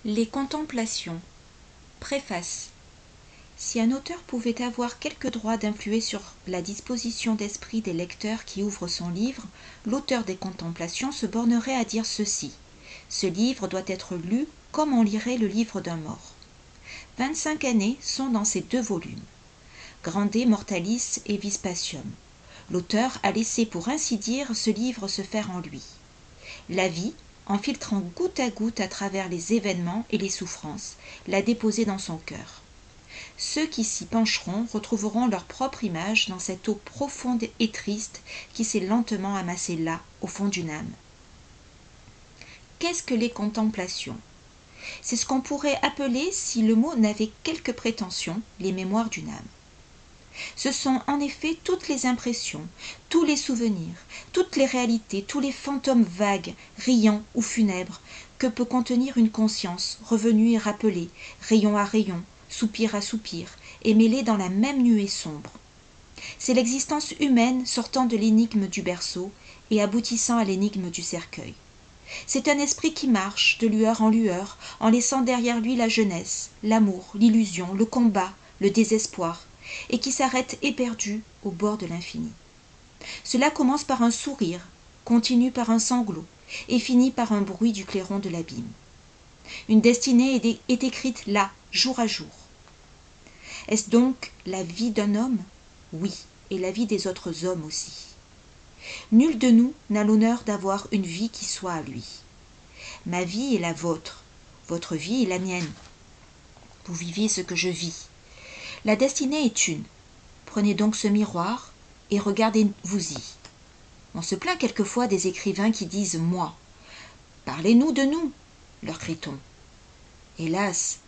Les contemplations. Préface. Si un auteur pouvait avoir quelque droit d'influer sur la disposition d'esprit des lecteurs qui ouvrent son livre, l'auteur des Contemplations se bornerait à dire ceci. Ce livre doit être lu comme on lirait le livre d'un mort. 25 années sont dans ces 2 volumes. Grande Mortalis et Vespasium. L'auteur a laissé pour ainsi dire ce livre se faire en lui. La vie, en filtrant goutte à travers les événements et les souffrances, l'a déposé dans son cœur. Ceux qui s'y pencheront retrouveront leur propre image dans cette eau profonde et triste qui s'est lentement amassée là, au fond d'une âme. Qu'est-ce que les contemplations ? C'est ce qu'on pourrait appeler, si le mot n'avait quelque prétention, les mémoires d'une âme. Ce sont en effet toutes les impressions, tous les souvenirs, toutes les réalités, tous les fantômes vagues, riants ou funèbres, que peut contenir une conscience revenue et rappelée, rayon à rayon, soupir à soupir, et mêlée dans la même nuée sombre. C'est l'existence humaine sortant de l'énigme du berceau et aboutissant à l'énigme du cercueil. C'est un esprit qui marche de lueur en laissant derrière lui la jeunesse, l'amour, l'illusion, le combat, le désespoir, et qui s'arrête éperdu au bord de l'infini. Cela commence par un sourire, continue par un sanglot, et finit par un bruit du clairon de l'abîme. Une destinée est écrite là, jour à jour. Est-ce donc la vie d'un homme ? Oui, et la vie des autres hommes aussi. Nul de nous n'a l'honneur d'avoir une vie qui soit à lui. Ma vie est la vôtre, votre vie est la mienne. Vous vivez ce que je vis. La destinée est une. Prenez donc ce miroir et regardez-vous-y. On se plaint quelquefois des écrivains qui disent « moi ». Parlez-nous de nous, leur crie-t-on. Hélas,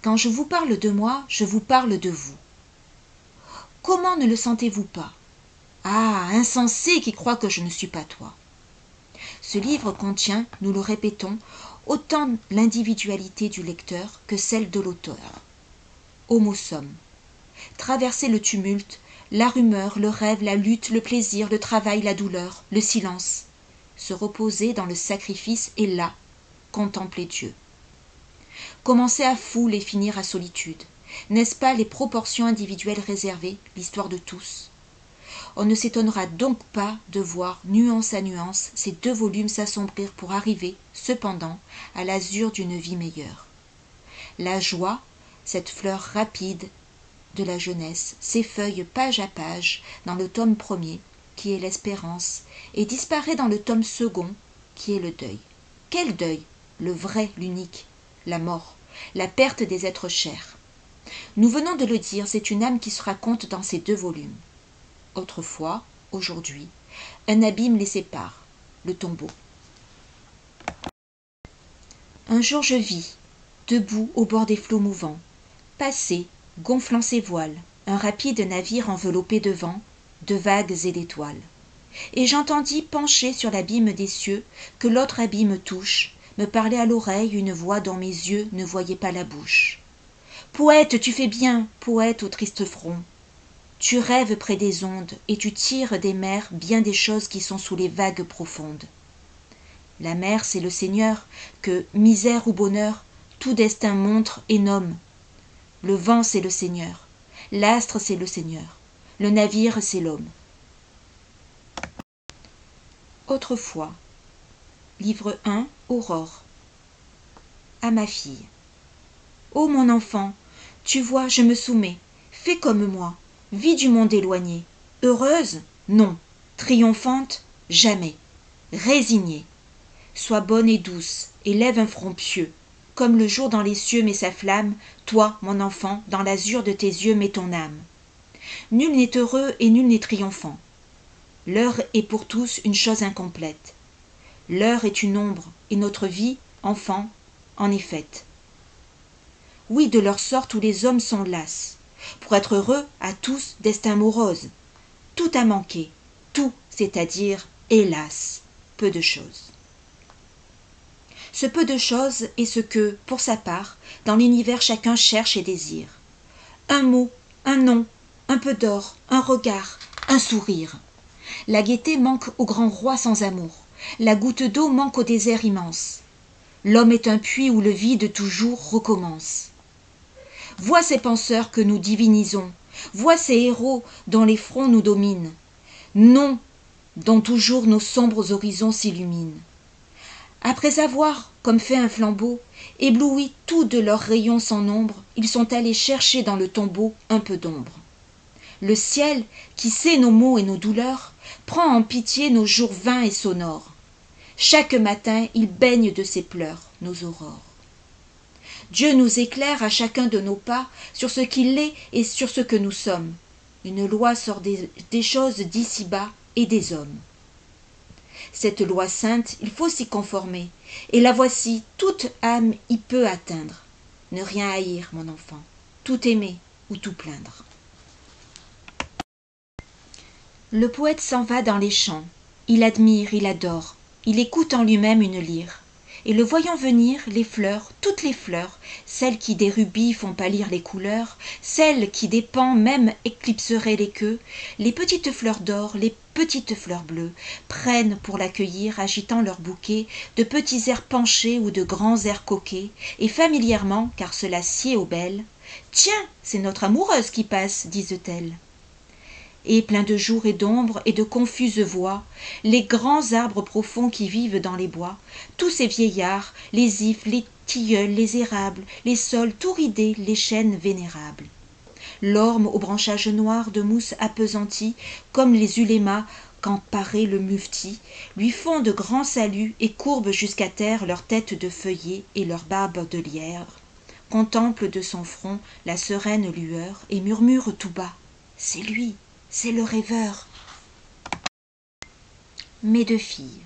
quand je vous parle de moi, je vous parle de vous. Comment ne le sentez-vous pas ? Ah, insensé qui croit que je ne suis pas toi. Ce livre contient, nous le répétons, autant l'individualité du lecteur que celle de l'auteur. Homo sum. Traverser le tumulte, la rumeur, le rêve, la lutte, le plaisir, le travail, la douleur, le silence. Se reposer dans le sacrifice et là, contempler Dieu. Commencer à foule et finir à solitude. N'est-ce pas les proportions individuelles réservées, l'histoire de tous ? On ne s'étonnera donc pas de voir, nuance à nuance, ces 2 volumes s'assombrir pour arriver, cependant, à l'azur d'une vie meilleure. La joie, cette fleur rapide de la jeunesse, s'effeuille page à page dans le tome 1er, qui est l'espérance, et disparaît dans le tome 2, qui est le deuil. Quel deuil ? Le vrai, l'unique, la mort, la perte des êtres chers. Nous venons de le dire, c'est une âme qui se raconte dans ces 2 volumes. Autrefois, aujourd'hui, un abîme les sépare, le tombeau. Un jour je vis, debout au bord des flots mouvants, passer, gonflant ses voiles, un rapide navire enveloppé de vent, de vagues et d'étoiles. Et j'entendis pencher sur l'abîme des cieux, que l'autre abîme touche, me parler à l'oreille une voix dont mes yeux ne voyaient pas la bouche. Poète, tu fais bien, poète au triste front. Tu rêves près des ondes et tu tires des mers bien des choses qui sont sous les vagues profondes. La mer, c'est le Seigneur, que, misère ou bonheur, tout destin montre et nomme. Le vent, c'est le Seigneur. L'astre, c'est le Seigneur. Le navire, c'est l'homme. Autrefois. Livre 1, Aurore. À ma fille. Ô mon enfant, tu vois, je me soumets. Fais comme moi. Vis du monde éloigné. Heureuse ? Non. Triomphante ? Jamais. Résignée. Sois bonne et douce, et lève un front pieux. Comme le jour dans les cieux met sa flamme, toi, mon enfant, dans l'azur de tes yeux mets ton âme. Nul n'est heureux et nul n'est triomphant. L'heure est pour tous une chose incomplète. L'heure est une ombre, et notre vie, enfant, en est faite. Oui, de leur sort tous les hommes sont las. Pour être heureux, à tous, destin morose. Tout a manqué, tout, c'est-à-dire, hélas, peu de choses. Ce peu de choses est ce que, pour sa part, dans l'univers chacun cherche et désire. Un mot, un nom, un peu d'or, un regard, un sourire. La gaieté manque au grand roi sans amour. La goutte d'eau manque au désert immense. L'homme est un puits où le vide toujours recommence. Vois ces penseurs que nous divinisons, vois ces héros dont les fronts nous dominent, noms dont toujours nos sombres horizons s'illuminent. Après avoir, comme fait un flambeau, ébloui tout de leurs rayons sans nombre, ils sont allés chercher dans le tombeau un peu d'ombre. Le ciel, qui sait nos maux et nos douleurs, prend en pitié nos jours vains et sonores. Chaque matin, il baigne de ses pleurs nos aurores. Dieu nous éclaire à chacun de nos pas sur ce qu'il est et sur ce que nous sommes. Une loi sort des choses d'ici-bas et des hommes. Cette loi sainte, il faut s'y conformer, et la voici, toute âme y peut atteindre. Ne rien haïr, mon enfant, tout aimer ou tout plaindre. Le poète s'en va dans les champs. Il admire, il adore, il écoute en lui-même une lyre. Et le voyant venir, les fleurs, toutes les fleurs, celles qui des rubis font pâlir les couleurs, celles qui des pans même éclipseraient les queues, les petites fleurs d'or, les petites fleurs bleues, prennent pour l'accueillir, agitant leur bouquet, de petits airs penchés ou de grands airs coquets, et familièrement, car cela sied aux belles, « Tiens, c'est notre amoureuse qui passe, disent-elles. » Et plein de jours et d'ombres et de confuses voix, les grands arbres profonds qui vivent dans les bois, tous ces vieillards, les ifs, les tilleuls, les érables, les saules tout ridés, les chênes vénérables. L'orme aux branchages noirs de mousse appesantie, comme les ulémas quand paraît le mufti, lui font de grands saluts et courbent jusqu'à terre leurs têtes de feuillets et leurs barbes de lierre, contemplent de son front la sereine lueur et murmurent tout bas « C'est lui !» C'est le rêveur. Mes deux filles.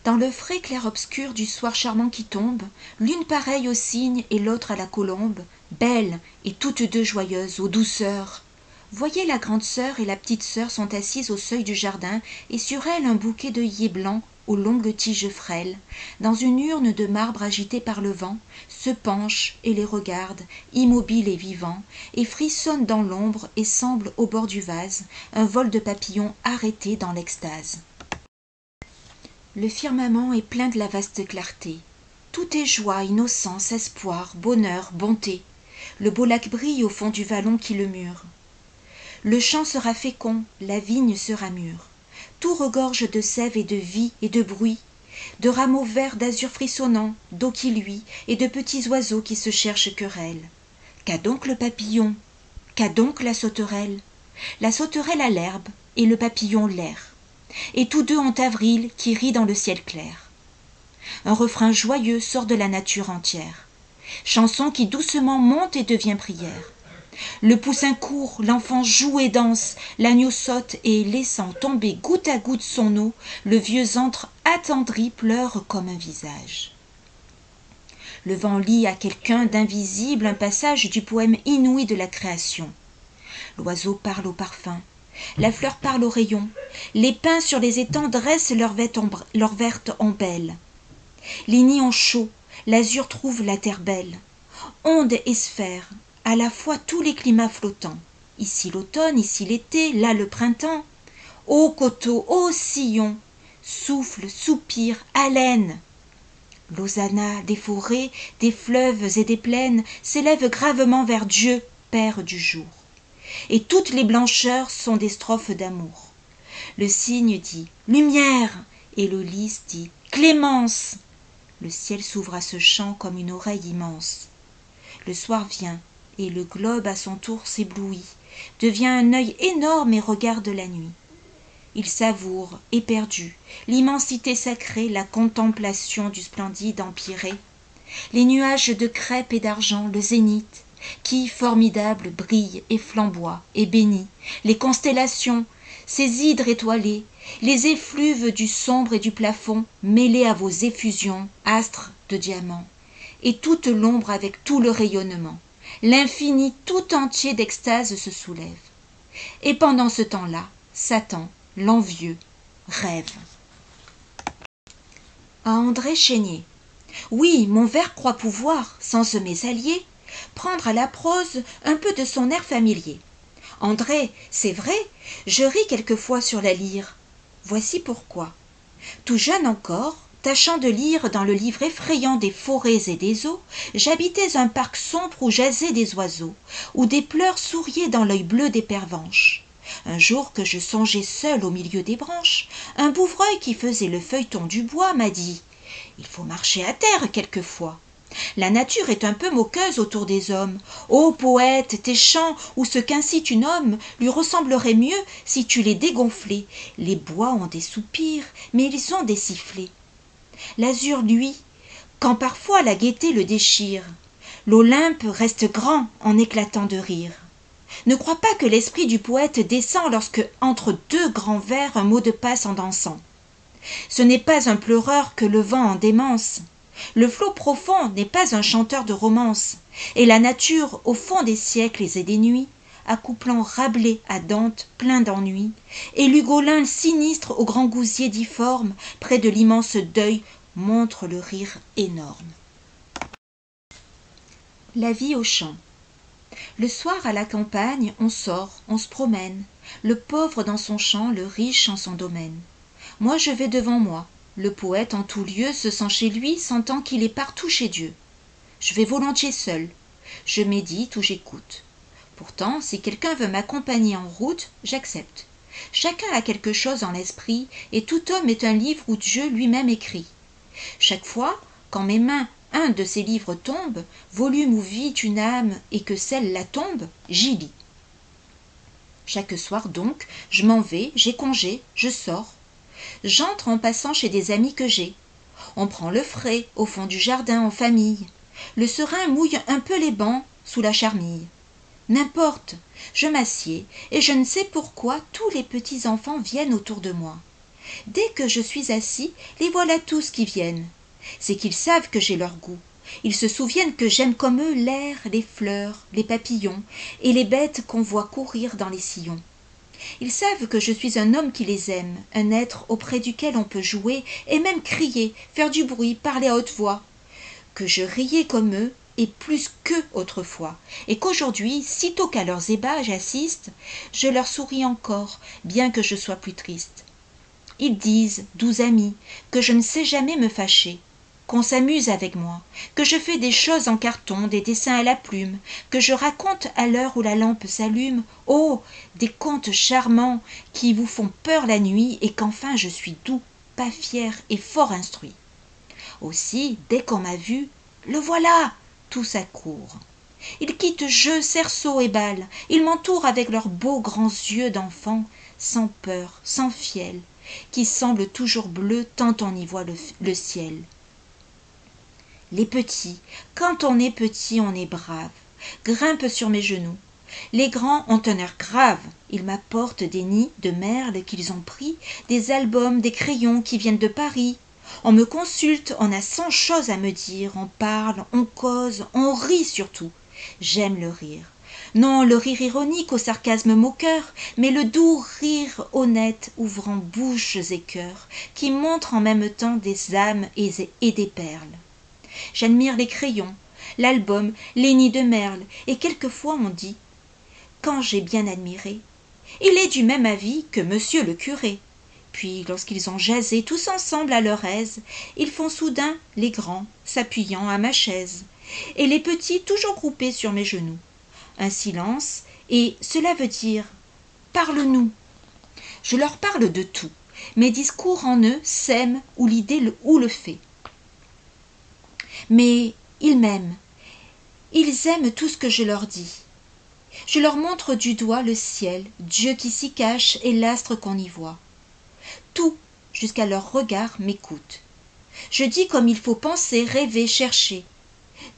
Dans le frais clair-obscur du soir charmant qui tombe, l'une pareille au cygne et l'autre à la colombe, belles et toutes deux joyeuses, aux douceurs. Voyez, la grande sœur et la petite sœur sont assises au seuil du jardin, et sur elles un bouquet d'œillets blancs aux longues tiges frêles, dans une urne de marbre agitée par le vent, se penchent et les regardent, immobiles et vivants, et frissonnent dans l'ombre et semblent au bord du vase un vol de papillons arrêté dans l'extase. Le firmament est plein de la vaste clarté. Tout est joie, innocence, espoir, bonheur, bonté. Le beau lac brille au fond du vallon qui le mure. Le champ sera fécond, la vigne sera mûre. Tout regorge de sève et de vie et de bruit, de rameaux verts d'azur frissonnant, d'eau qui luit, et de petits oiseaux qui se cherchent querelle. Qu'a donc le papillon? Qu'a donc la sauterelle? La sauterelle a l'herbe, et le papillon l'air. Et tous deux ont avril qui rit dans le ciel clair. Un refrain joyeux sort de la nature entière, chanson qui doucement monte et devient prière. Le poussin court, l'enfant joue et danse, l'agneau saute et, laissant tomber goutte à goutte son eau, le vieux antre attendri pleure comme un visage. Le vent lit à quelqu'un d'invisible un passage du poème inouï de la création. L'oiseau parle au parfum, la fleur parle au rayon, les pins sur les étangs dressent leur verte ombelle. Les nids ont chaud, l'azur trouve la terre belle. Onde et sphère, à la fois tous les climats flottants. Ici l'automne, ici l'été, là le printemps. Ô coteaux, ô sillons, souffle, soupire, haleine. L'hosanna des forêts, des fleuves et des plaines s'élève gravement vers Dieu, Père du jour. Et toutes les blancheurs sont des strophes d'amour. Le cygne dit « Lumière » et le lys dit « Clémence ». Le ciel s'ouvre à ce chant comme une oreille immense. Le soir vient, et le globe à son tour s'éblouit, devient un œil énorme et regarde la nuit. Il savoure, éperdu, l'immensité sacrée, la contemplation du splendide empyrée, les nuages de crêpe et d'argent, le zénith, qui, formidable, brille et flamboie et bénit, les constellations, ces hydres étoilés, les effluves du sombre et du plafond, mêlés à vos effusions, astres de diamants, et toute l'ombre avec tout le rayonnement. L'infini tout entier d'extase se soulève. Et pendant ce temps-là, Satan, l'envieux, rêve. À André Chénier. Oui, mon vers croit pouvoir, sans se mésallier, prendre à la prose un peu de son air familier. André, c'est vrai, je ris quelquefois sur la lyre. Voici pourquoi. Tout jeune encore, Tâchant de lire dans le livre effrayant des forêts et des eaux, j'habitais un parc sombre où jasaient des oiseaux, où des pleurs souriaient dans l'œil bleu des pervenches. Un jour que je songeais seul au milieu des branches, un bouvreuil qui faisait le feuilleton du bois m'a dit « Il faut marcher à terre quelquefois. La nature est un peu moqueuse autour des hommes. Ô poète, tes chants ou ce qu'ainsi tu nommes lui ressembleraient mieux si tu les dégonflais. Les bois ont des soupirs, mais ils ont des sifflets. L'azur luit, quand parfois la gaieté le déchire. L'Olympe reste grand en éclatant de rire. Ne crois pas que l'esprit du poète descend lorsque, entre deux grands vers, un mot de passe en dansant. Ce n'est pas un pleureur que le vent en démence. Le flot profond n'est pas un chanteur de romance. Et la nature, au fond des siècles et des nuits, accouplant Rabelais à Dante plein d'ennui, et l'Ugolin sinistre au grand gousier difforme, près de l'immense deuil, montre le rire énorme. La vie aux champs. Le soir à la campagne, on sort, on se promène, le pauvre dans son champ, le riche en son domaine. Moi je vais devant moi, le poète en tout lieu se sent chez lui, sentant qu'il est partout chez Dieu. Je vais volontiers seul, je médite ou j'écoute. Pourtant, si quelqu'un veut m'accompagner en route, j'accepte. Chacun a quelque chose en l'esprit, et tout homme est un livre où Dieu lui-même écrit. Chaque fois, quand mes mains un de ces livres tombe, volume où vit une âme et que celle la tombe, j'y lis. Chaque soir donc, je m'en vais, j'ai congé, je sors. J'entre en passant chez des amis que j'ai. On prend le frais, au fond du jardin en famille. Le serin mouille un peu les bancs sous la charmille. N'importe, je m'assieds, et je ne sais pourquoi tous les petits enfants viennent autour de moi. Dès que je suis assis, les voilà tous qui viennent. C'est qu'ils savent que j'ai leur goût. Ils se souviennent que j'aime comme eux l'air, les fleurs, les papillons, et les bêtes qu'on voit courir dans les sillons. Ils savent que je suis un homme qui les aime, un être auprès duquel on peut jouer, et même crier, faire du bruit, parler à haute voix. Que je riais comme eux, et plus qu'eux autrefois, et qu'aujourd'hui, sitôt qu'à leurs ébats j'assiste, je leur souris encore, bien que je sois plus triste. Ils disent, doux amis, que je ne sais jamais me fâcher, qu'on s'amuse avec moi, que je fais des choses en carton, des dessins à la plume, que je raconte à l'heure où la lampe s'allume, oh, des contes charmants qui vous font peur la nuit, et qu'enfin je suis doux, pas fier et fort instruit. Aussi, dès qu'on m'a vu, le voilà, tous accourent. Ils quittent jeux, cerceaux et balles, ils m'entourent avec leurs beaux grands yeux d'enfant, sans peur, sans fiel, qui semblent toujours bleus tant on y voit le ciel. Les petits, quand on est petit, on est brave, grimpent sur mes genoux. Les grands ont un air grave, ils m'apportent des nids de merles qu'ils ont pris, des albums, des crayons qui viennent de Paris. On me consulte, on a 100 choses à me dire, on parle, on cause, on rit surtout. J'aime le rire. Non le rire ironique au sarcasme moqueur, mais le doux rire honnête ouvrant bouches et cœurs, qui montre en même temps des âmes et des perles. J'admire les crayons, l'album, les nids de merle, et quelquefois on dit, quand j'ai bien admiré, il est du même avis que monsieur le curé. Puis, lorsqu'ils ont jasé tous ensemble à leur aise, ils font soudain, les grands, s'appuyant à ma chaise, et les petits toujours groupés sur mes genoux. Un silence, et cela veut dire « Parle-nous ». Je leur parle de tout. Mes discours en eux sèment ou l'idée ou le fait. Mais ils m'aiment. Ils aiment tout ce que je leur dis. Je leur montre du doigt le ciel, Dieu qui s'y cache et l'astre qu'on y voit. Tout, jusqu'à leur regard, m'écoute. Je dis comme il faut penser, rêver, chercher.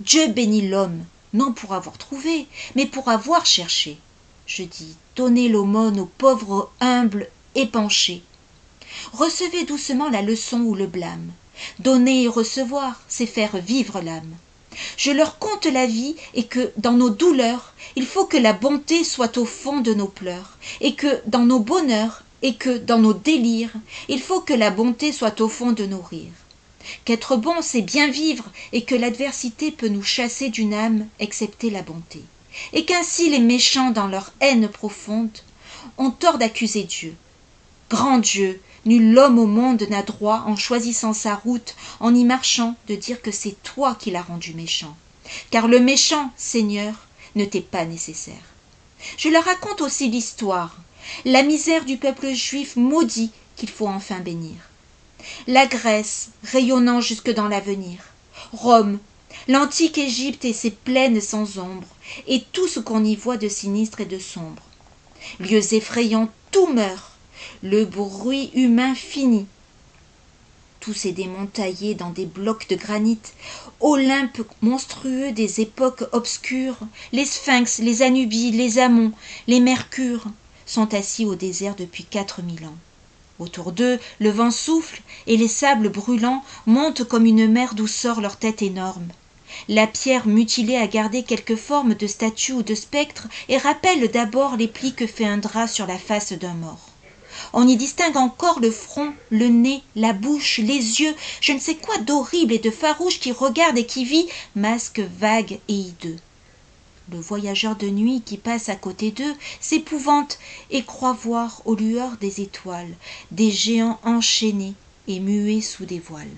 Dieu bénit l'homme, non pour avoir trouvé, mais pour avoir cherché. Je dis, donnez l'aumône aux pauvres humbles épanchés. Recevez doucement la leçon ou le blâme. Donner et recevoir, c'est faire vivre l'âme. Je leur conte la vie et que, dans nos douleurs, il faut que la bonté soit au fond de nos pleurs, et que, dans nos bonheurs, et que, dans nos délires, il faut que la bonté soit au fond de nos rires. Qu'être bon, c'est bien vivre, et que l'adversité peut nous chasser d'une âme, excepté la bonté. Et qu'ainsi les méchants, dans leur haine profonde, ont tort d'accuser Dieu. Grand Dieu, Nul homme au monde n'a droit, en choisissant sa route, en y marchant, de dire que c'est toi qui l'as rendu méchant. Car le méchant, Seigneur, ne t'est pas nécessaire. Je leur raconte aussi l'histoire, la misère du peuple juif maudit qu'il faut enfin bénir. La Grèce, rayonnant jusque dans l'avenir. Rome, l'antique Égypte et ses plaines sans ombre, et tout ce qu'on y voit de sinistre et de sombre. Lieux effrayants, tout meurt, le bruit humain finit. Tous ces démons taillés dans des blocs de granit, Olympe monstrueux des époques obscures, les sphinx, les Anubies, les Amons, les Mercures, sont assis au désert depuis 4000 ans. Autour d'eux, le vent souffle et les sables brûlants montent comme une mer d'où sort leur tête énorme. La pierre mutilée a gardé quelque forme de statue ou de spectre et rappelle d'abord les plis que fait un drap sur la face d'un mort. On y distingue encore le front, le nez, la bouche, les yeux, je ne sais quoi d'horrible et de farouche qui regarde et qui vit, masque vague et hideux. Le voyageur de nuit qui passe à côté d'eux s'épouvante et croit voir aux lueurs des étoiles des géants enchaînés et muets sous des voiles.